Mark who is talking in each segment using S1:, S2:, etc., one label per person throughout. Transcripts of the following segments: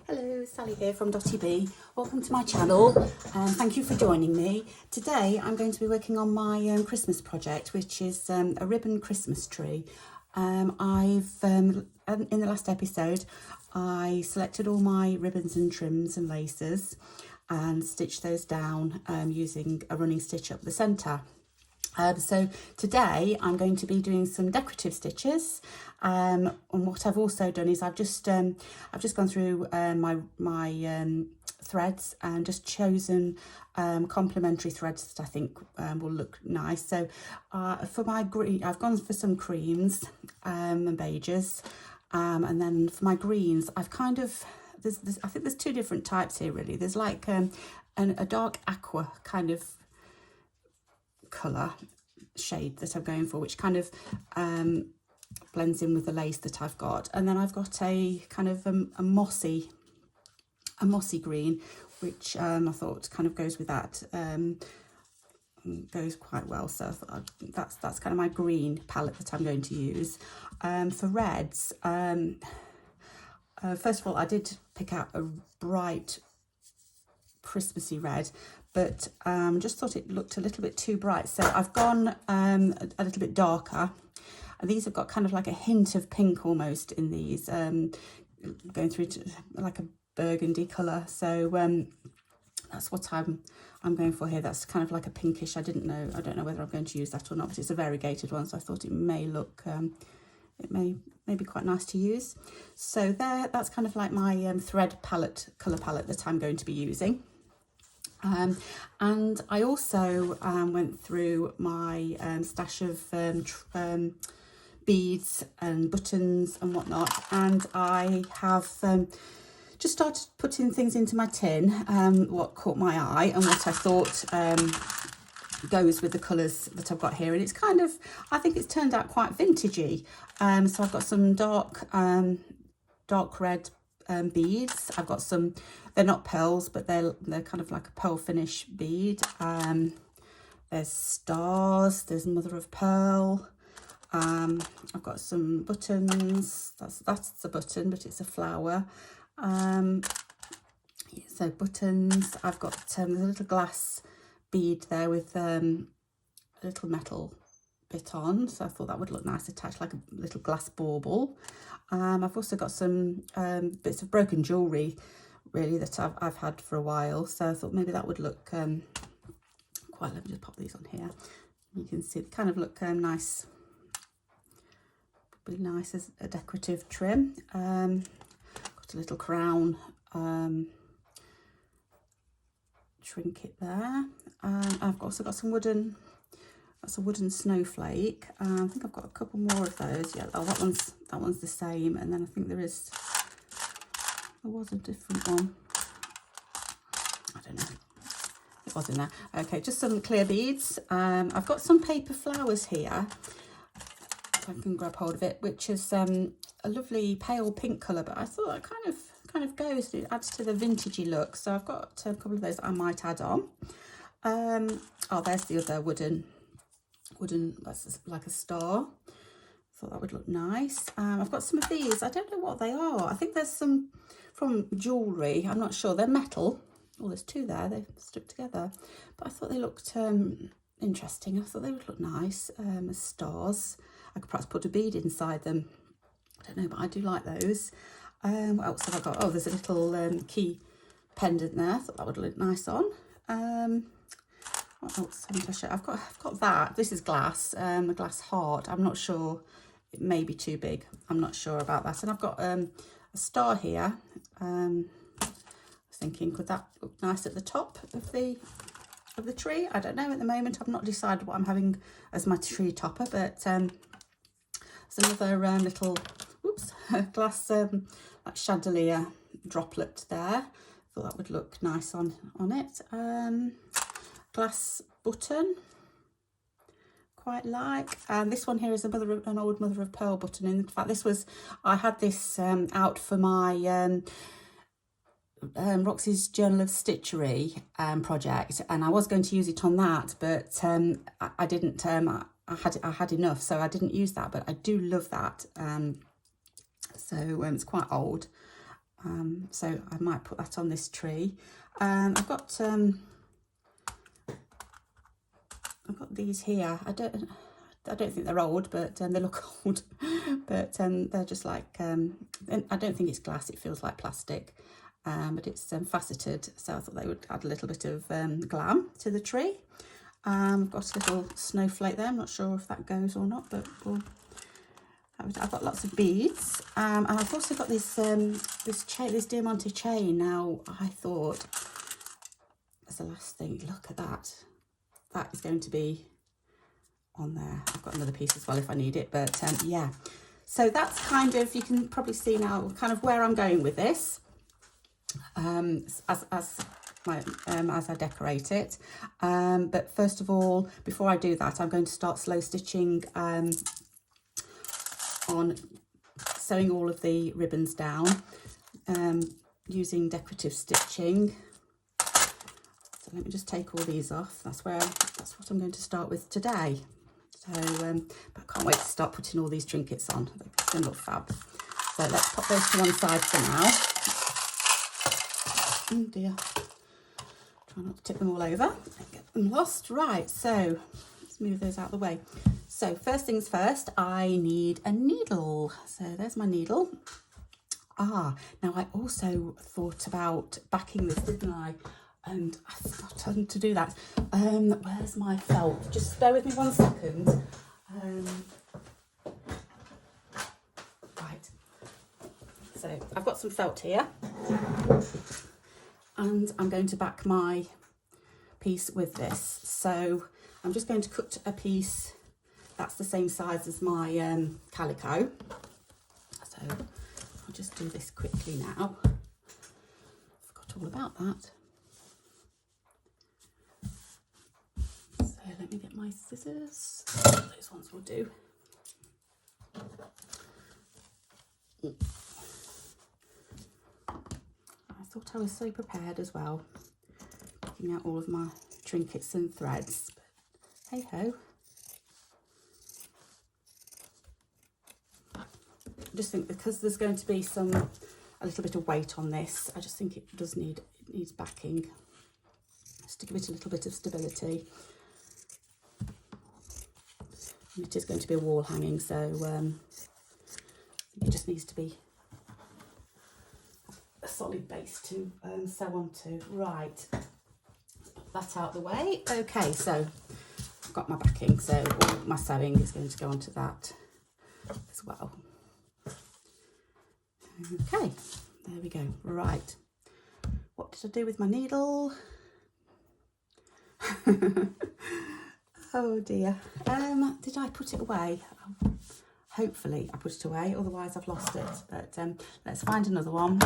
S1: Hello, Sally here from Dotty Bee. Welcome to my channel and thank you for joining me. Today I'm going to be working on my Christmas project, which is a ribbon Christmas tree. In the last episode I selected all my ribbons and trims and laces and stitched those down using a running stitch up the centre. So today I'm going to be doing some decorative stitches, and what I've also done is I've just gone through my threads and just chosen complementary threads that I think will look nice. So for my green, I've gone for some creams and beiges, and then for my greens I've kind of I think there's two different types here really. There's like a dark aqua kind of colour shade that I'm going for, which kind of blends in with the lace that I've got, and then I've got a kind of a mossy green, which I thought kind of goes with that, goes quite well. So that's kind of my green palette that I'm going to use. For reds, first of all I did pick out a bright Christmassy red, but just thought it looked a little bit too bright, so I've gone a little bit darker, and these have got kind of like a hint of pink almost in these, going through to like a burgundy colour. So that's what I'm going for here. That's kind of like a pinkish. I don't know whether I'm going to use that or not, but it's a variegated one, so I thought it may look it may be quite nice to use. So that's kind of like my thread palette, colour palette that I'm going to be using. And I also went through my stash of beads and buttons and whatnot, and I have just started putting things into my tin, what caught my eye and what I thought goes with the colours that I've got here, and it's kind of, I think it's turned out quite vintagey. So I've got some dark red beads. I've got some, they're not pearls, but they're kind of like a pearl finish bead. There's stars, there's mother of pearl. I've got some buttons. That's the button, but it's a flower. So buttons. I've got a little glass bead there with a little metal bit on, so I thought that would look nice attached, like a little glass bauble. I've also got some bits of broken jewellery really that I've had for a while, so I thought maybe that would look quite, let me just pop these on here. You can see they kind of look nice, be nice as a decorative trim. Got a little crown trinket there. I've also got some wooden, that's a wooden snowflake. I think I've got a couple more of those. Yeah, oh, that one's the same, and then I think there was a different one. I don't know. It was in there. Okay, just some clear beads. I've got some paper flowers here, if I can grab hold of it, which is a lovely pale pink colour, but I thought that kind of goes, it adds to the vintagey look. So I've got a couple of those that I might add on. Oh, there's the other wooden, that's like a star. Thought that would look nice. I've got some of these. I don't know what they are. I think there's some from jewellery. I'm not sure. They're metal. Oh, there's two there. They've stuck together. But I thought they looked interesting. I thought they would look nice as stars. I could perhaps put a bead inside them. I don't know, but I do like those. What else have I got? Oh, there's a little key pendant there. I thought that would look nice on. What else haven't I shown? I've got that. This is glass, a glass heart. I'm not sure. It may be too big. I'm not sure about that. And I've got a star here. I was thinking, could that look nice at the top of the tree? I don't know at the moment. I've not decided what I'm having as my tree topper, but there's another little, whoops, glass like chandelier droplet there. Thought that would look nice on it. Glass button, quite like. And this one here is an old mother of pearl button. In fact, I had this out for my Roxy's Journal of Stitchery project, and I was going to use it on that, but I didn't. I had enough, so I didn't use that. But I do love that. So it's quite old. So I might put that on this tree. I've got these here. I don't think they're old, but they look old. But they're just like, I don't think it's glass, it feels like plastic. But it's faceted, so I thought they would add a little bit of glam to the tree. I've got a little snowflake there, I'm not sure if that goes or not, but I've got lots of beads. And I've also got this this Diamante chain. Now, I thought, as the last thing, look at that. That is going to be on there. I've got another piece as well if I need it, but yeah. So that's kind of, you can probably see now kind of where I'm going with this as I decorate it. But first of all, before I do that, I'm going to start slow stitching on sewing all of the ribbons down using decorative stitching. So let me just take all these off. That's what I'm going to start with today. So, but I can't wait to start putting all these trinkets on. They're going to look fab. So let's pop those to one side for now. Oh dear. Try not to tip them all over and get them lost. Right, so let's move those out of the way. So first things first, I need a needle. So there's my needle. Now I also thought about backing this, didn't I? And I forgot to do that. Where's my felt? Just bear with me 1 second. Right. So I've got some felt here. And I'm going to back my piece with this. So I'm just going to cut a piece that's the same size as my calico. So I'll just do this quickly now. Forgot all about that. So let me get my scissors. Those ones will do. I thought I was so prepared as well, picking out all of my trinkets and threads, but hey ho. I just think because there's going to be a little bit of weight on this, I just think it needs backing, just to give it a little bit of stability. And it is going to be a wall hanging, so it just needs to be a solid base to sew onto. Right, put that out the way. Okay, so I've got my backing, so all my sewing is going to go onto that as well. Okay, there we go. Right, what did I do with my needle? Oh dear. Did I put it away? Hopefully I put it away, otherwise I've lost it. But let's find another one.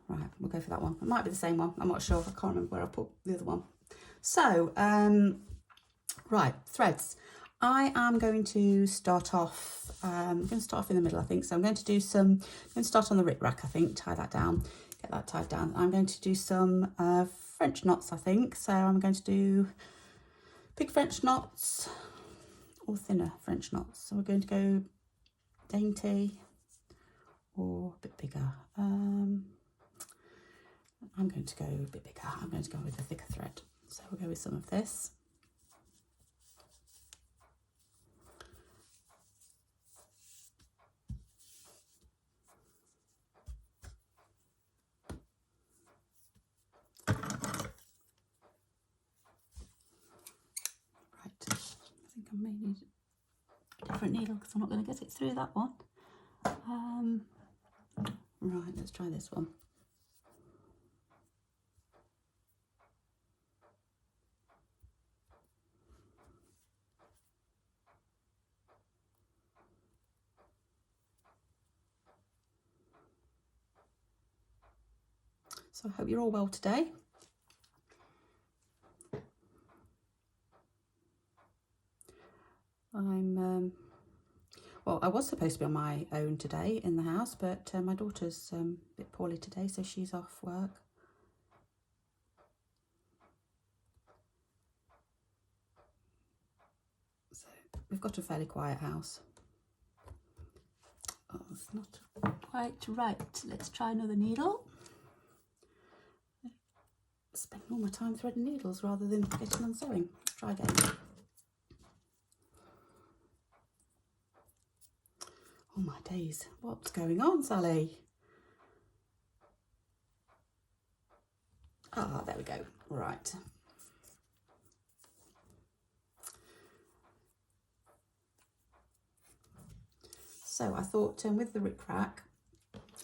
S1: Right, we'll go for that one. It might be the same one, I'm not sure. I can't remember where I put the other one. So, right, threads. I am going to start off, I'm going to start off in the middle, I think. So I'm going to start on the rip rack, I think, tie that down, get that tied down. I'm going to do some French knots, I think. So I'm going to do big French knots or thinner French knots. So we're going to go dainty or a bit bigger. I'm going to go a bit bigger. I'm going to go with a thicker thread. So we'll go with some of this. I may need a different needle because I'm not going to get it through that one. Right, let's try this one. So I hope you're all well today. Well, I was supposed to be on my own today in the house, but my daughter's a bit poorly today, so she's off work. So we've got a fairly quiet house. Oh, Not quite right. Let's try another needle. Spending all my time threading needles rather than getting on sewing. Let's try again. Oh my days, what's going on, Sally? Ah, there we go. Right. So I thought with the rickrack,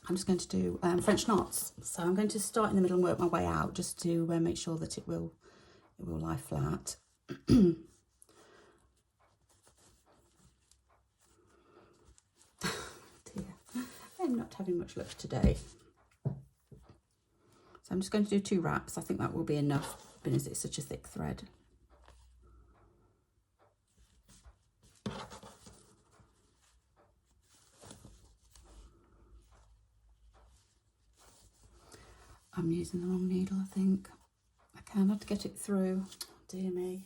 S1: I'm just going to do French knots. So I'm going to start in the middle and work my way out just to make sure that it will lie flat. Dear, I'm not having much luck today. So I'm just going to do 2 wraps. I think that will be enough because it's such a thick thread. I'm using the wrong needle, I think. I cannot get it through. Dear me.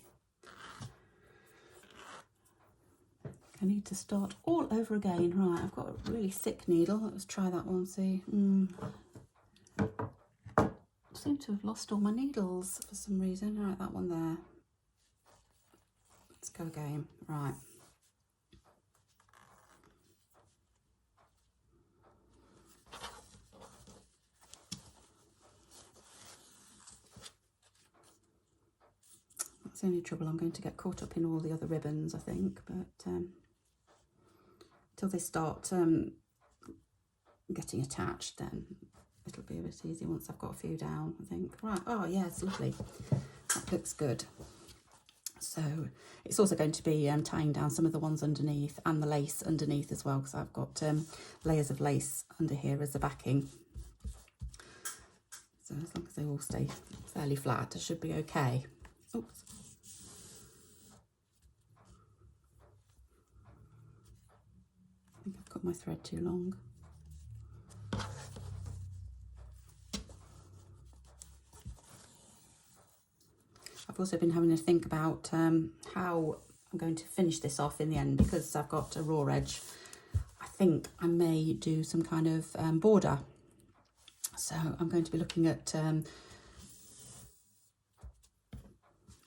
S1: I need to start all over again. Right, I've got a really thick needle. Let's try that one, see. I seem to have lost all my needles for some reason. Right, that one there. Let's go again. Right. That's the only trouble. I'm going to get caught up in all the other ribbons, I think, but until they start getting attached, then it'll be a bit easier once I've got a few down, I think. Right, oh yeah, it's lovely. That looks good. So it's also going to be tying down some of the ones underneath and the lace underneath as well, because I've got layers of lace under here as the backing. So as long as they all stay fairly flat, it should be okay. Oops. I think I've got my thread too long. I've also been having to think about how I'm going to finish this off in the end, because I've got a raw edge. I think I may do some kind of border. So I'm going to be looking at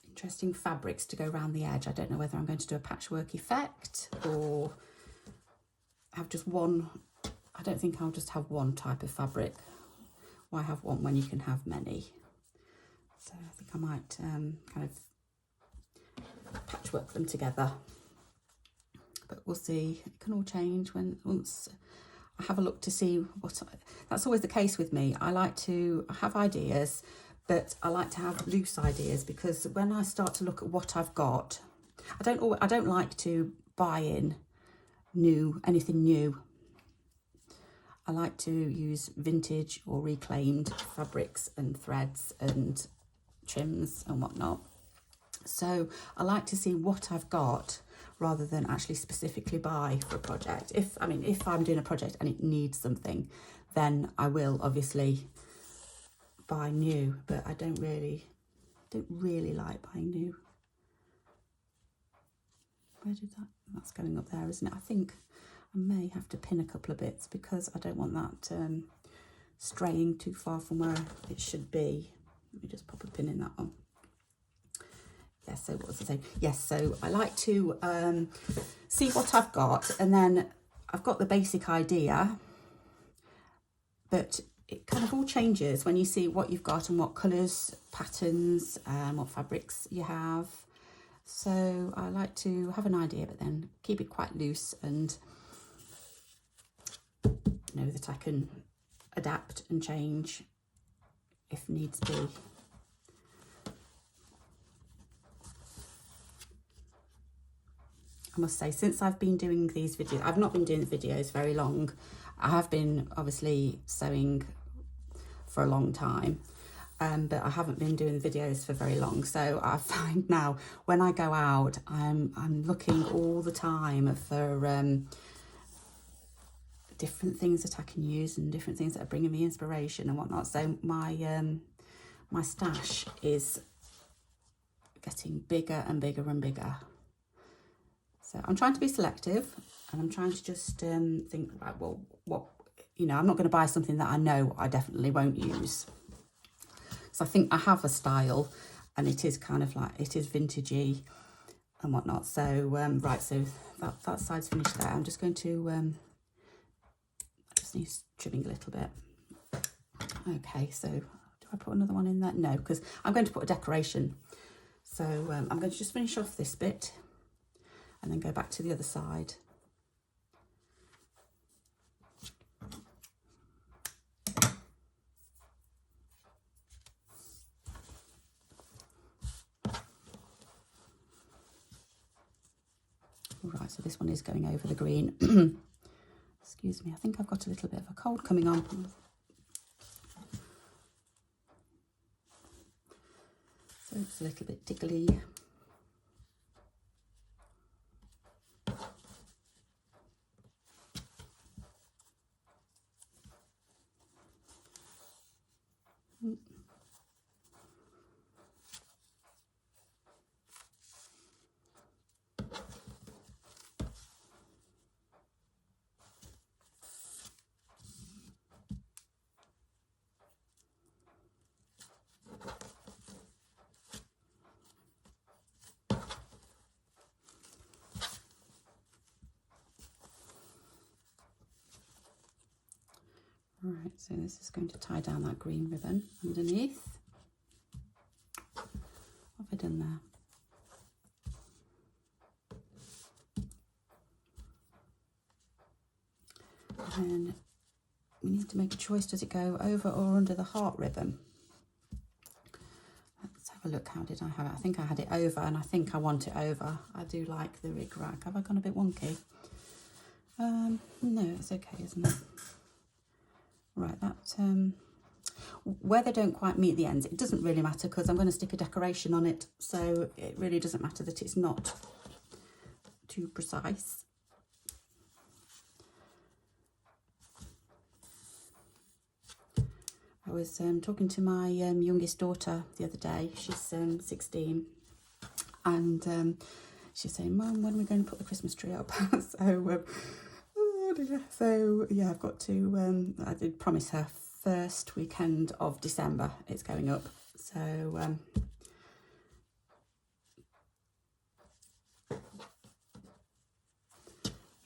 S1: interesting fabrics to go around the edge. I don't know whether I'm going to do a patchwork effect or have just one. I don't think I'll just have one type of fabric. Why have one when you can have many? So I think I might kind of patchwork them together. But we'll see. It can all change once I have a look to see what. That's always the case with me. I like to have ideas, but I like to have loose ideas, because when I start to look at what I've got, I don't like to buy in anything new. I like to use vintage or reclaimed fabrics and threads and trims and whatnot. So I like to see what I've got rather than actually specifically buy for a project. If I'm doing a project and it needs something, then I will obviously buy new, but I don't really like buying new. Where did that's going up there, isn't it? I think I may have to pin a couple of bits because I don't want that straying too far from where it should be. Let me just pop a pin in that one. Yes, so what was I saying? Yes, so I like to see what I've got, and then I've got the basic idea, but it kind of all changes when you see what you've got and what colours, patterns, what fabrics you have. So I like to have an idea, but then keep it quite loose and know that I can adapt and change if needs be. I must say, since I've been doing these videos, I've not been doing the videos very long. I have been obviously sewing for a long time, but I haven't been doing the videos for very long. So I find now when I go out, I'm looking all the time for different things that I can use and different things that are bringing me inspiration and whatnot. So my stash is getting bigger and bigger and bigger. So I'm trying to be selective, and I'm trying to just think about, well, what, I'm not going to buy something that I know I definitely won't use. So I think I have a style, and it is kind of like, it is vintagey and whatnot. So, right, so that side's finished there. I'm just going to, I just need trimming a little bit. Okay, so do I put another one in there? No, because I'm going to put a decoration. So I'm going to just finish off this bit and then go back to the other side. Right, so this one is going over the green. Excuse me, I think I've got a little bit of a cold coming on. So it's a little bit tickly. Right, so this is going to tie down that green ribbon underneath. What have I done there? And then we need to make a choice. Does it go over or under the heart ribbon? Let's have a look. How did I have it? I think I had it over, and I think I want it over. I do like the rig-rag. Have I gone a bit wonky? No, it's okay, isn't it? Right, that where they don't quite meet the ends, it doesn't really matter because I'm going to stick a decoration on it, so it really doesn't matter that it's not too precise. I was talking to my youngest daughter the other day. She's 16, and she's saying, "Mum, when are we going to put the Christmas tree up?" Oh dear. So yeah, I've got to. I did promise her first weekend of December it's going up. So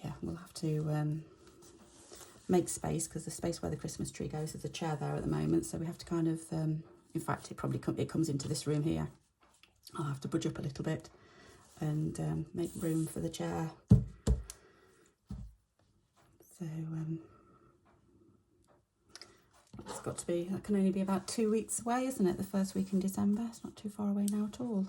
S1: yeah, we'll have to make space, because the space where the Christmas tree goes, there's a chair there at the moment, so we have to kind of in fact it comes into this room here. I'll have to budge up a little bit and make room for the chair. So it's got to be, that can only be about 2 weeks away, isn't it? The first week in December. It's not too far away now at all.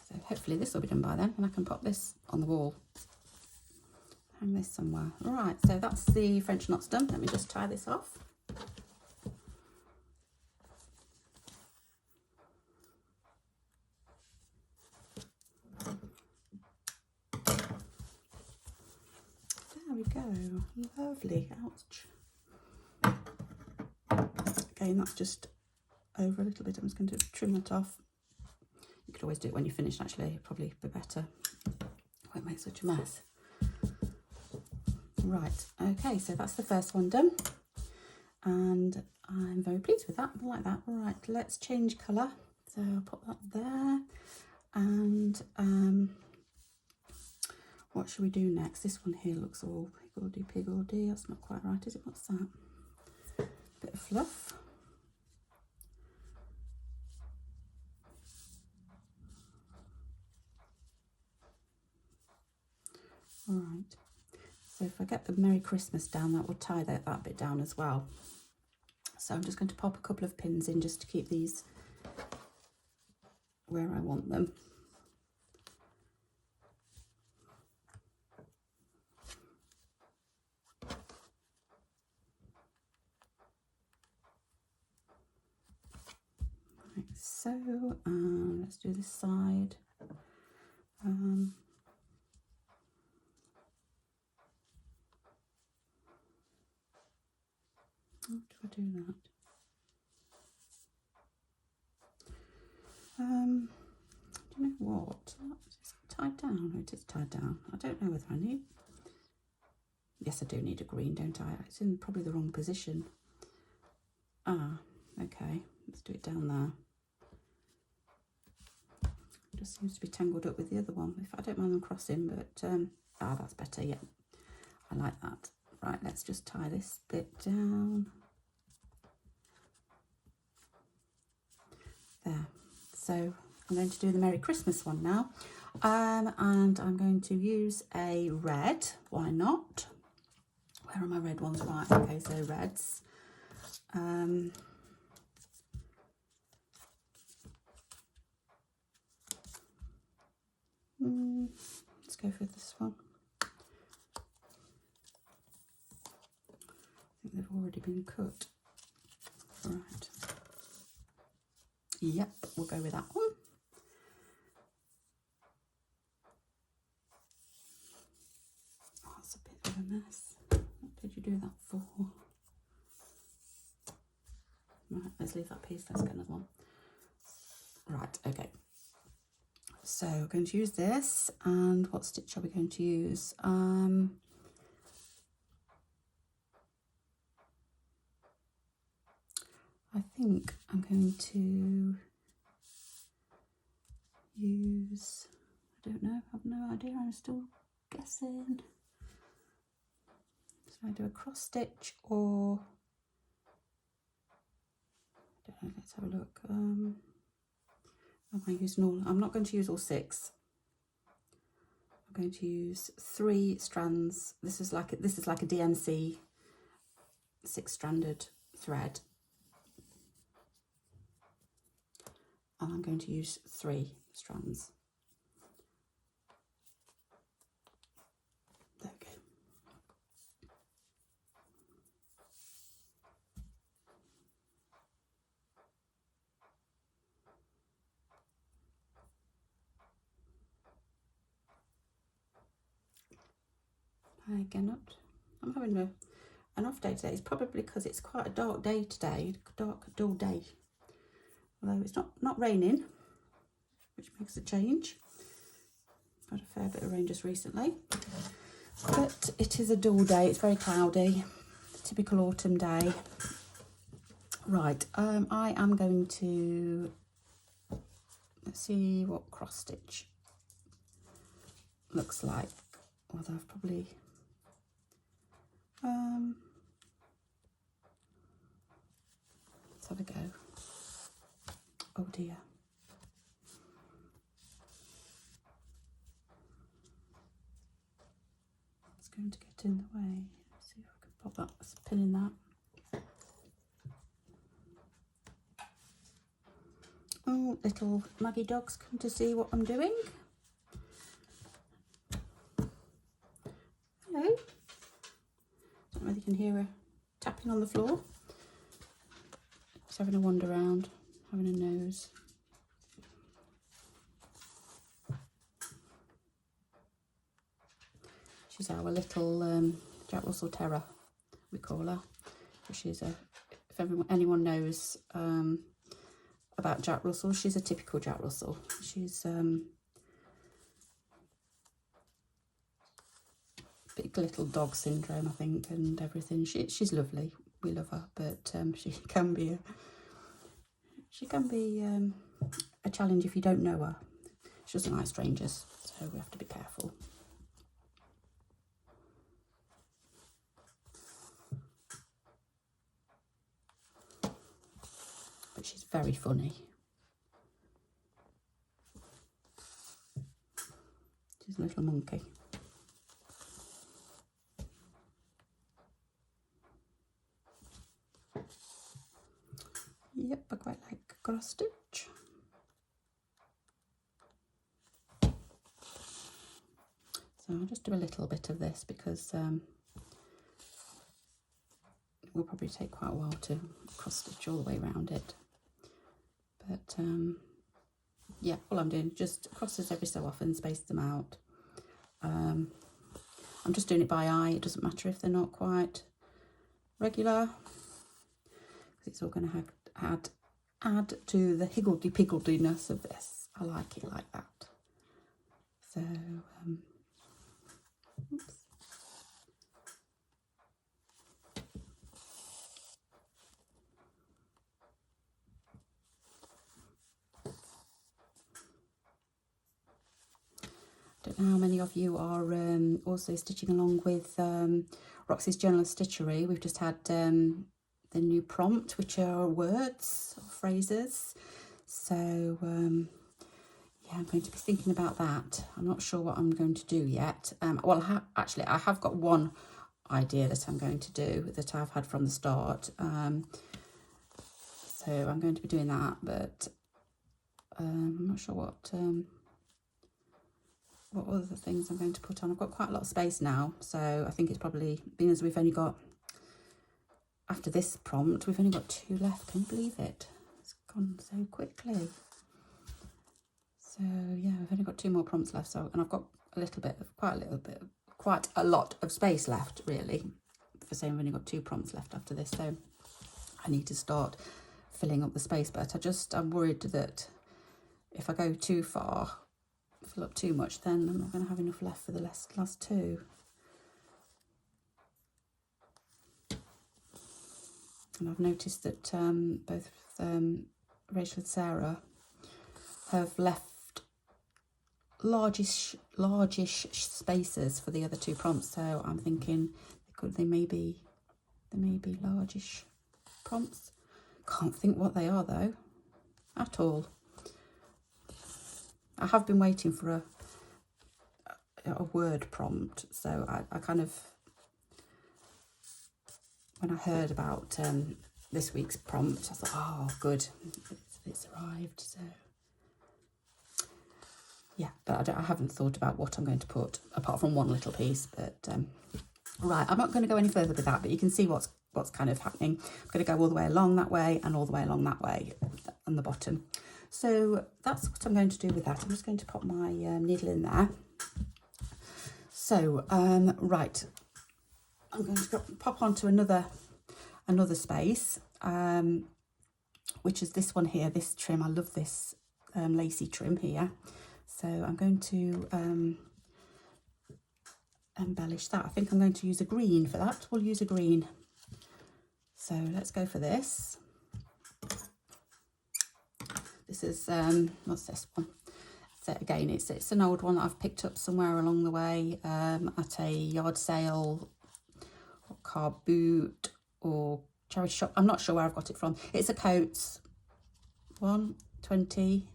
S1: So hopefully this will be done by then, and I can pop this on the wall. Hang this somewhere. Right, so that's the French knots done. Let me just tie this off. There we go. Lovely. Ouch. Again, that's just over a little bit. I'm just going to trim that off. You could always do it when you finish, actually. It'd probably be better. Won't make such a mess. Right, okay, so that's the first one done, and I'm very pleased with that. I like that. Right, let's change colour. So I'll put that there, and what should we do next? This one here looks all higgledy-piggledy. That's not quite right, is it? What's that? Bit of fluff. All right. So if I get the Merry Christmas down, that will tie that bit down as well. So I'm just going to pop a couple of pins in just to keep these where I want them. Like so, let's do this side. How do I do that? Do you know what? Is it tied down? It is tied down. I don't know whether I need... Yes, I do need a green, don't I? It's in probably the wrong position. Ah, okay. Let's do it down there. It just seems to be tangled up with the other one. If I don't mind them crossing, but that's better. Yeah, I like that. Right, let's just tie this bit down. There. So I'm going to do the Merry Christmas one now, and I'm going to use a red. Why not? Where are my red ones? Right. Okay, so reds. Let's go for this one. I think they've already been cut. Right. Yep, we'll go with that one. Oh, that's a bit of a mess. What did you do that for? Right, let's leave that piece. Let's get another one. Right, okay. So we're going to use this, and what stitch are we going to use? I think I'm going to use, I don't know, I've no idea, I'm still guessing. So I do a cross stitch, or, I don't know, let's have a look. Am I using all, I'm not going to use all 6. I'm going to use 3 strands. This is like a DMC 6-stranded thread. And I'm going to use 3 strands. There we go. Again, I'm having an off day today. It's probably because it's quite a dark day today, dark, dull day. Although it's not raining, which makes a change. Had a fair bit of rain just recently, but it is a dull day. It's very cloudy, typical autumn day. Right, I am going to, let's see what cross stitch looks like. Although I've probably let's have a go. Oh dear. It's going to get in the way. Let's see if I can pop that pin in that. Oh, little Maggie dogs come to see what I'm doing. Hello. Don't know whether you can hear her tapping on the floor. Just having a wander around, having a nose. She's our little Jack Russell Terror, we call her. She's if anyone knows about Jack Russell, she's a typical Jack Russell. She's big little dog syndrome, I think, and everything. She's lovely. We love her, but she can be a challenge if you don't know her. She doesn't like strangers, so we have to be careful. But she's very funny. She's a little monkey. Yep, I quite like cross stitch. So I'll just do a little bit of this because it will probably take quite a while to cross stitch all the way around it. But yeah, all I'm doing, just crosses every so often, space them out. I'm just doing it by eye. It doesn't matter if they're not quite regular, because it's all going to add to the higgledy-pigglediness of this. I like it like that. So, oops. Don't know how many of you are also stitching along with Roxy's Journal of Stitchery. We've just had the new prompt, which are words or phrases. So yeah, I'm going to be thinking about that. I'm not sure what I'm going to do yet. Well, actually, I have got one idea that I'm going to do that I've had from the start. So I'm going to be doing that, but I'm not sure what other things I'm going to put on. I've got quite a lot of space now, so I think it's probably, being as we've only got, after this prompt, we've only got 2 left. Can you believe it? It's gone so quickly. So yeah, I've only got 2 more prompts left, so, and I've got quite a lot of space left, really, for saying I've only got 2 prompts left after this, so I need to start filling up the space. But I'm worried that if I go too far, fill up too much, then I'm not going to have enough left for the last 2. And I've noticed that both Rachel and Sarah have left largish spaces for the other 2 prompts, so I'm thinking they may be largish prompts. Can't think what they are though at all. I have been waiting for a word prompt, so I kind of, when I heard about this week's prompt, I thought, oh good, it's arrived. So yeah, but I haven't thought about what I'm going to put apart from one little piece. But right, I'm not going to go any further with that, but you can see what's kind of happening. I'm going to go all the way along that way and all the way along that way on the bottom. So that's what I'm going to do with that. I'm just going to pop my needle in there. So right, I'm going to pop onto another space, which is this one here, this trim. I love this lacy trim here. So I'm going to embellish that. I think I'm going to use a green for that. We'll use a green. So let's go for this. This is, what's this one? So again, it's an old one that I've picked up somewhere along the way at a yard sale or car boot or charity shop. I'm not sure where I've got it from. It's a Coats 120,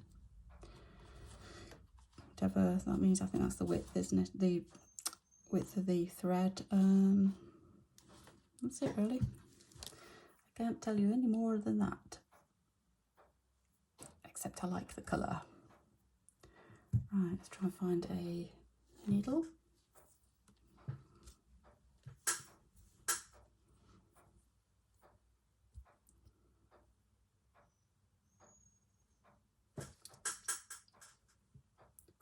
S1: whatever that means. I think that's the width, isn't it? The width of the thread. That's it really. I can't tell you any more than that, except I like the colour. Right, let's try and find a needle. Got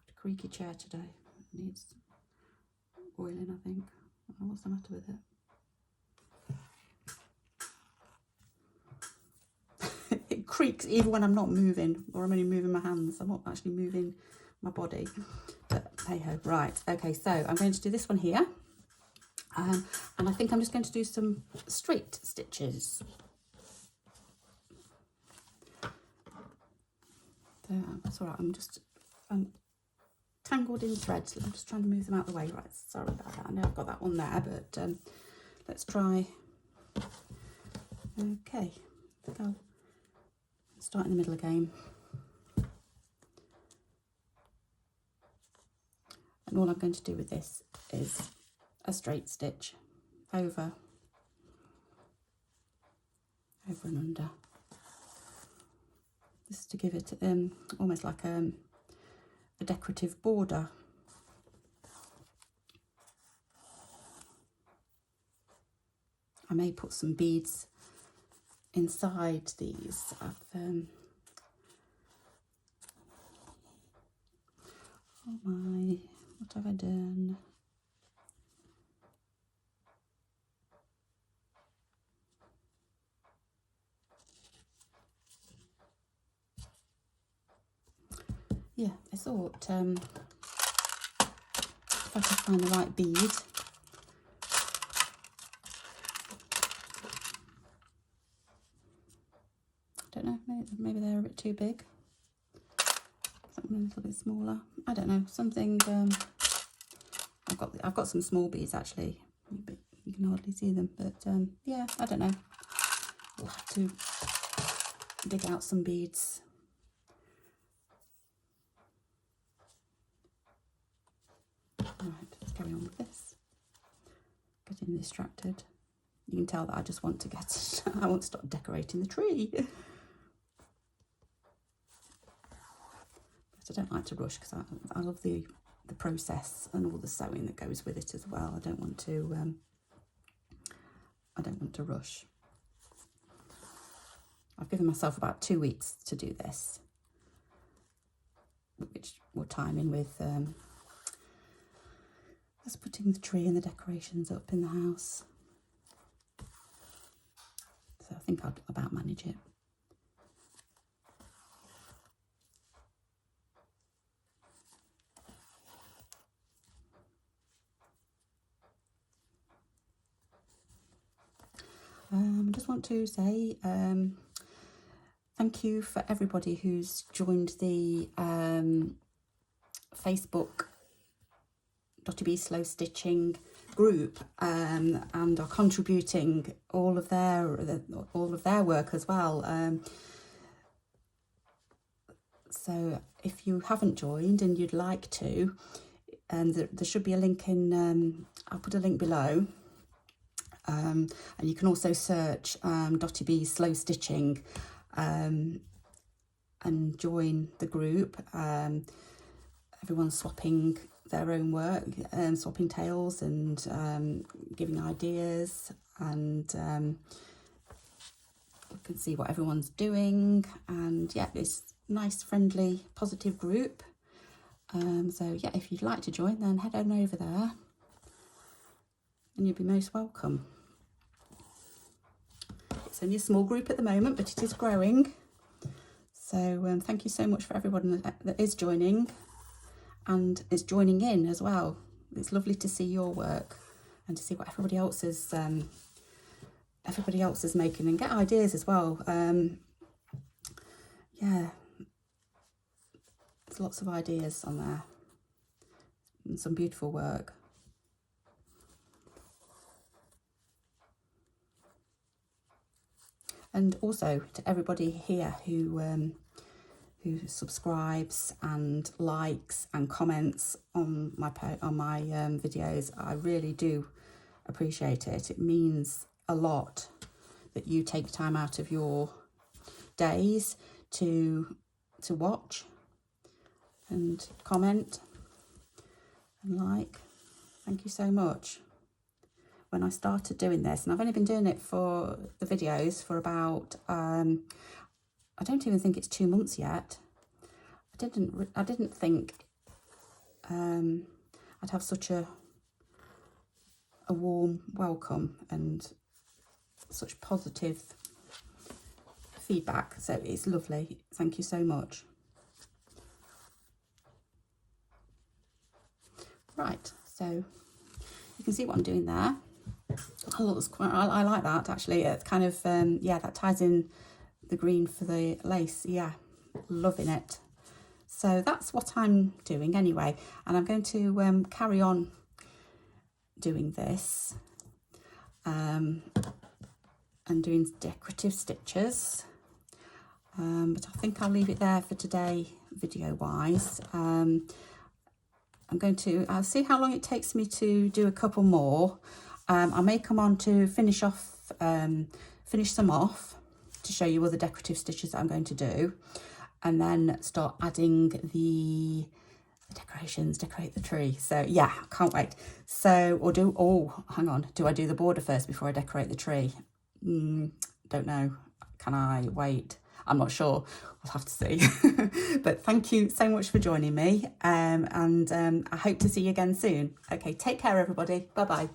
S1: a creaky chair today. It needs oiling, I think. I don't know what's the matter with it. It creaks even when I'm not moving, or I'm only moving my hands. I'm not actually moving my body, but hey ho. Right, okay, so I'm going to do this one here, and I think I'm just going to do some straight stitches. So that's all right. I'm tangled in threads. I'm just trying to move them out of the way. Right, sorry about that. I know I've got that one there, but let's try. Okay, go. Start in the middle again. And all I'm going to do with this is a straight stitch over and under. This is to give it almost like a decorative border. I may put some beads inside these. Oh my, what have I done? Yeah, I thought if I could find the right bead. I don't know, maybe they're a bit too big. Something a little bit smaller. I don't know, something. I've got some small beads actually, but you can hardly see them. But yeah, I don't know. We'll have to dig out some beads. Right, let's carry on with this. Getting distracted. You can tell that I just want to get. I want to start decorating the tree. But I don't like to rush because I love the process and all the sewing that goes with it as well. I don't want to. I don't want to rush. I've given myself about 2 weeks to do this, which will time in with us putting the tree and the decorations up in the house. So I think I'll about manage it. I just want to say thank you for everybody who's joined the Facebook Dotty Bee Slow Stitching group and are contributing all of their work as well. So if you haven't joined and you'd like to, there should be a link in. I'll put a link below. And you can also search Dotty Bee Slow Stitching and join the group. Everyone's swapping their own work and swapping tales and giving ideas, and you can see what everyone's doing. And yeah, it's a nice, friendly, positive group. So yeah, if you'd like to join, then head on over there and you'll be most welcome. It's only a small group at the moment, but it is growing. So thank you so much for everyone that is joining and is joining in as well. It's lovely to see your work and to see what everybody else is making, and get ideas as well. Yeah, there's lots of ideas on there and some beautiful work. And also to everybody here who subscribes and likes and comments on my videos, I really do appreciate it. It means a lot that you take time out of your days to watch and comment and like. Thank you so much. When I started doing this, and I've only been doing it for the videos for about I don't even think it's 2 months yet. I didn't think I'd have such a warm welcome and such positive feedback. So it's lovely. Thank you so much. Right, so you can see what I'm doing there. I like that actually. It's kind of yeah, that ties in the green for the lace. Yeah, loving it. So that's what I'm doing anyway, and I'm going to carry on doing this and doing decorative stitches, but I think I'll leave it there for today video wise. I'll see how long it takes me to do a couple more. I may come on to finish some off to show you other decorative stitches that I'm going to do, and then start adding the decorations, decorate the tree. So yeah, can't wait. So, hang on, do I do the border first before I decorate the tree? Don't know. Can I wait? I'm not sure. We'll have to see. But thank you so much for joining me, and I hope to see you again soon. Okay, take care, everybody. Bye-bye.